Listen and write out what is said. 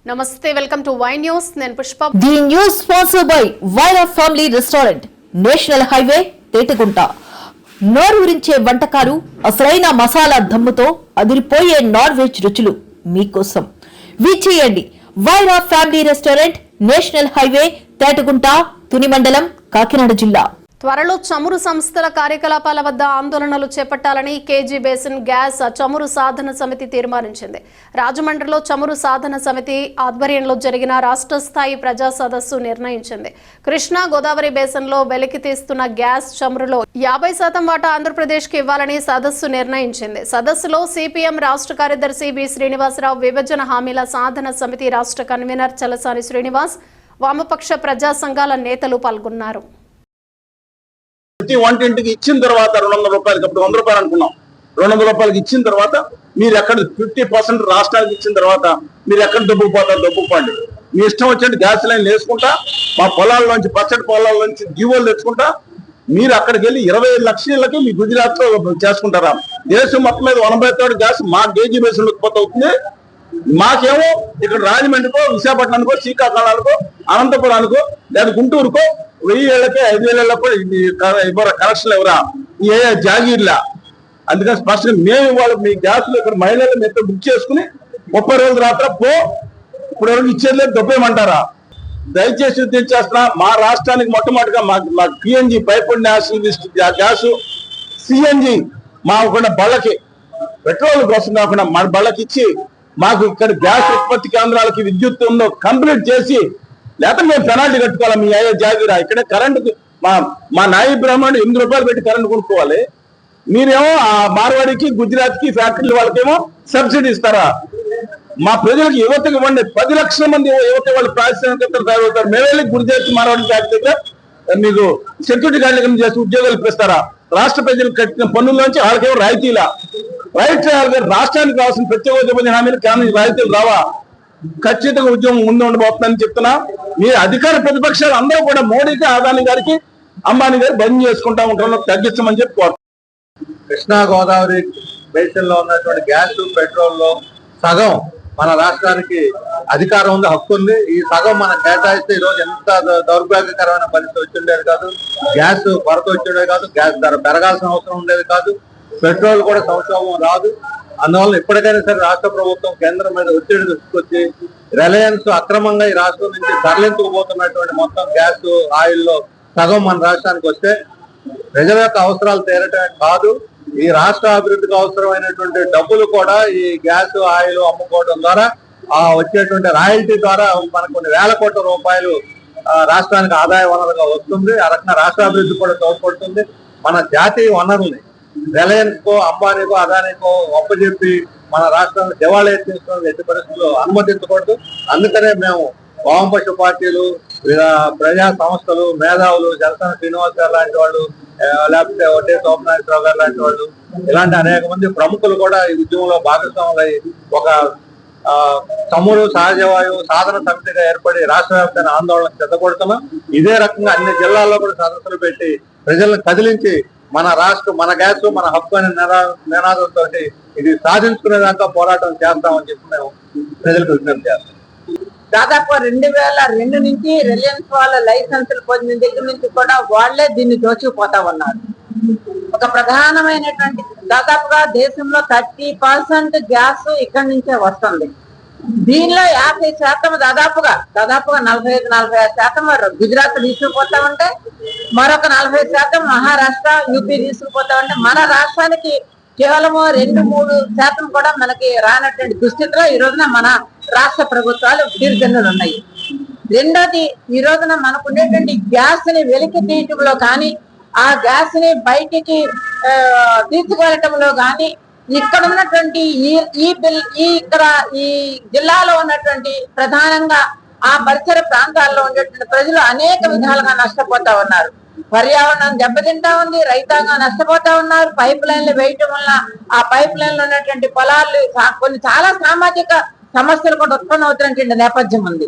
నమస్తే welcome to వై news నేను Pushpa the news sponsored by Vyra family restaurant national highway Tetagunta నోరూరించే వంటకాలు అసలైన మసాలా దమ్ముతో అదిరిపోయే నాన్ వెజ్ రుచులు మీకోసం విచ్చేయండి Vyra family restaurant national highway Tetagunta Tuni మండలం కాకినాడ జిల్లా త్వరలో చమురు సంస్థల కార్యకలాపాల వద్ద ఆందోళనలు చేపట్టాలని కేజీ బేసిన్ గ్యాస్ చమురు సాధన సమితి తీర్మానించింది. రాజమండ్రిలో చమురు సాధన సమితి ఆధ్వర్యంలో జరిగిన రాష్ట్ర స్థాయి ప్రజా సదస్సు నిర్ణయించింది. కృష్ణా గోదావరి బేసిన్లో వెలికి తీస్తున్న గ్యాస్ చమురులో 50% వాటా ఆంధ్రప్రదేశ్కి ఇవ్వాలని సదస్సు నిర్ణయించింది. సదస్సులో సిపిఎం రాష్ట్ర కార్యదర్శి బి శ్రీనివాసరావు, విభజన హామీల సాధన సమితి రాష్ట్ర కన్వీనర్ చలసాని శ్రీనివాస్, వామపక్ష ప్రజా సంఘాల నేతలు పాల్గొన్నారు. ప్రతి వంటింటికి ఇచ్చిన తర్వాత 200 రూపాయలకి అప్పుడు 100 రూపాయలు అనుకున్నాం. 200 రూపాయలకి ఇచ్చిన తర్వాత మీరు ఎక్కడ 50% రాష్ట్రానికి ఇచ్చిన తర్వాత మీరు ఎక్కడ దొబ్బుకుపోతారు, దొబ్బుకోండి. మీ ఇష్టం వచ్చినట్టు గ్యాస్ లైన్ వేసుకుంటా, మా పొలాల్లోంచి పచ్చడి పొలాల్లోంచి జీవోలు తెచ్చుకుంటా మీరు అక్కడికి వెళ్ళి 25 లక్షలకి మీ గుజరాత్ లో చేసుకుంటారా? దేశం మొత్తం మీద 80 గ్యాస్ మా కేజీ బేసిన్ ఉత్పత్తి అవుతుంది. మాకేమో ఇక్కడ రాజమండ్రికో, విశాఖపట్నానికో, శ్రీకాకుళానికో, అనంతపురానికో లేదా గుంటూరుకో 1000 ఏళ్ళకే 5000 ఏళ్ళకో ఇవ్వరా, కనెక్షన్లు ఎవరా? ఏ జాగీర్లా. అందుకని స్పష్టంగా మేము ఇవాళ మీ గ్యాస్లు ఇక్కడ మహిళలు మేము బుక్ చేసుకుని 30 రోజుల రాత్ర ఇప్పుడు వరకు ఇచ్చేది లేదు, దొబ్బేయమంటారా? దయచేసి ఉద్దేశిస్తున్నా, మా రాష్ట్రానికి మొట్టమొదటిగా మా PNG piped national gas, CNG మా ఒక బళ్ళకి పెట్రోల్ కోసం కాకుండా మన బళ్ళకి ఇచ్చి మాకు ఇక్కడ గ్యాస్ ఉత్పత్తి కేంద్రాలకి విద్యుత్ ఉందో కంప్లీట్ చేసి, లేకపోతే మేము పెనాల్టీ కట్టుకోవాలి. మీ అయ్యే జాగిరా ఇక్కడే కరెంటు మా నాయి బ్రాహ్మణుడు 8 రూపాయలు పెట్టి కరెంటు కొనుక్కోవాలి. మీరేమో ఆ మార్వాడికి, గుజరాత్ కి ఫ్యాక్టరీల వాళ్ళకేమో సబ్సిడీ ఇస్తారా? మా ప్రజలకు యువతకి ఇవ్వండి. 10 లక్షల మంది యువత వాళ్ళు పారిశ్రామికవేత్తలు తయారవుతారు. మేము వెళ్ళి గుజరాత్ మార్వాడి ఫ్యాక్టరీ దగ్గర మీకు సెక్యూరిటీ గార్డులు చేసి ఉద్యోగాలు ఇప్పిస్తారా? రాష్ట్ర ప్రజలకు కట్టిన పన్నుల్లోంచి వాళ్ళకేమో రాయితీలా? రాష్ట్రానికి రావాల్సిన ప్రత్యేక ఉద్యోగ హామీలు కేంద్రం రాయితీలు రావా? ఖచ్చితంగా ఉద్యోగం ముందు ఉండబోతుందని చెప్తున్నా. మీ అధికార ప్రతిపక్షాలు అందరూ కూడా మోడీకి, అదాని గారికి, అంబానీ గారికి బంద్ చేసుకుంటా ఉంటారు, తగ్గించమని చెప్పి కోరుతున్నాం. కృష్ణా గోదావరి బేసిన్ లో ఉన్నటువంటి గ్యాస్, పెట్రోల్ లో సగం మన రాష్ట్రానికి అధికారం ఉంది, హక్కు ఉంది. ఈ సగం మనం కేటాయిస్తే ఈ రోజు ఎంత దౌర్భాగ్యకరమైన పరిస్థితి వచ్చిండేది కాదు. గ్యాస్ కొరత వచ్చిండేది కాదు, గ్యాస్ ధర పెరగాల్సిన అవసరం ఉండేది కాదు, పెట్రోల్ కూడా సంక్షోభం రాదు. అందువల్ల ఇప్పటికైనా సరే రాష్ట్ర ప్రభుత్వం కేంద్రం మీద ఒత్తిడి తీసుకొచ్చి రిలయన్స్ అక్రమంగా ఈ రాష్ట్రం నుంచి తరలించుకుపోతున్నటువంటి మొత్తం గ్యాస్, ఆయిల్లో సగం మన రాష్ట్రానికి వస్తే ప్రజల యొక్క అవసరాలు తీరటమే కాదు, ఈ రాష్ట్ర అభివృద్ధికి అవసరమైనటువంటి డబ్బులు కూడా ఈ గ్యాస్, ఆయిల్ అమ్ముకోవడం ద్వారా వచ్చేటువంటి రాయల్టీ ద్వారా మనకు కొన్ని వేల కోట్ల రూపాయలు రాష్ట్రానికి ఆదాయ వనరుగా వస్తుంది. ఆ రకంగా రాష్ట్ర అభివృద్ధి కూడా తోడ్పడుతుంది. మన జాతీయ వనరుల్ని రిలయన్స్ కో, అంబానీకో, అదానికో ఒప్పజెప్పి మన రాష్ట్రాన్ని దివాళా ఎత్తించడం ఎట్టి పరిస్థితుల్లో అనుమతించకూడదు. అందుకనే మేము వామపక్ష పార్టీలు, ప్రజా సంస్థలు, మేధావులు, జలసాని శ్రీనివాస్ గారు లాంటి వాళ్ళు, లేకపోతే ఒడ్డే సోమనాథరావు గారు లాంటి వాళ్ళు, ఇలాంటి అనేక మంది ప్రముఖులు కూడా ఈ ఉద్యమంలో భాగస్వాములై ఒక చమురు సహజవాయువు సాధన సమితిగా ఏర్పడి రాష్ట్ర వ్యాప్తంగా ఆందోళన చెందకూడుతున్నాం. ఇదే రకంగా అన్ని జిల్లాల్లో కూడా సదస్సులు పెట్టి ప్రజలను కదిలించి మన రాష్ట్రం, మన గ్యాస్, మన హక్కు అనే నినాదంతో ఇది సాధించుకునేదాకా పోరాటం చేస్తామని చెప్పి మేము ప్రజలకు విజ్ఞప్తి చేస్తాం. దాదాపు 2002 నుంచి రిలయన్స్ వాళ్ళ లైసెన్సులు పొందిన దగ్గర నుంచి కూడా వాళ్లే దీన్ని దోచుకుపోతా ఉన్నారు. ఒక ప్రధానమైనటువంటి దాదాపుగా దేశంలో 30% గ్యాస్ ఇక్కడి నుంచే వస్తుంది. దీనిలో 50% దాదాపుగా 45-46% గుజరాత్ తీసుకుపోతా ఉంటే, మరొక 40% మహారాష్ట్ర, యూపీ తీసుకుపోతా ఉంటే, మన రాష్ట్రానికి కేవలము 2-3% కూడా మనకి రానటువంటి దుస్థితిలో ఈ రోజున మన రాష్ట్ర ప్రభుత్వాలు తీర్జన్నులు ఉన్నాయి. రెండోది, ఈ రోజున మనకు ఉండేటువంటి గ్యాస్ ని వెలికి తీయటంలో కానీ, ఆ గ్యాస్ ని బయటికి తీసుకువెళ్ళటంలో కానీ, ఇక్కడ ఉన్నటువంటి ఇక్కడ ఈ జిల్లాలో ఉన్నటువంటి ప్రధానంగా ఆ పరిసర ప్రాంతాల్లో ఉండేటువంటి ప్రజలు అనేక విధాలుగా నష్టపోతా ఉన్నారు. పర్యావరణం దెబ్బతింటా ఉంది, రైతాంగం నష్టపోతా ఉన్నారు. పైప్ లైన్లు వేయటం వల్ల ఆ పైప్ లైన్లు ఉన్నటువంటి పొలాలు కొన్ని చాలా సామాజిక సమస్యలు కూడా ఉత్పన్నం అవుతున్నటువంటి నేపథ్యం ఉంది.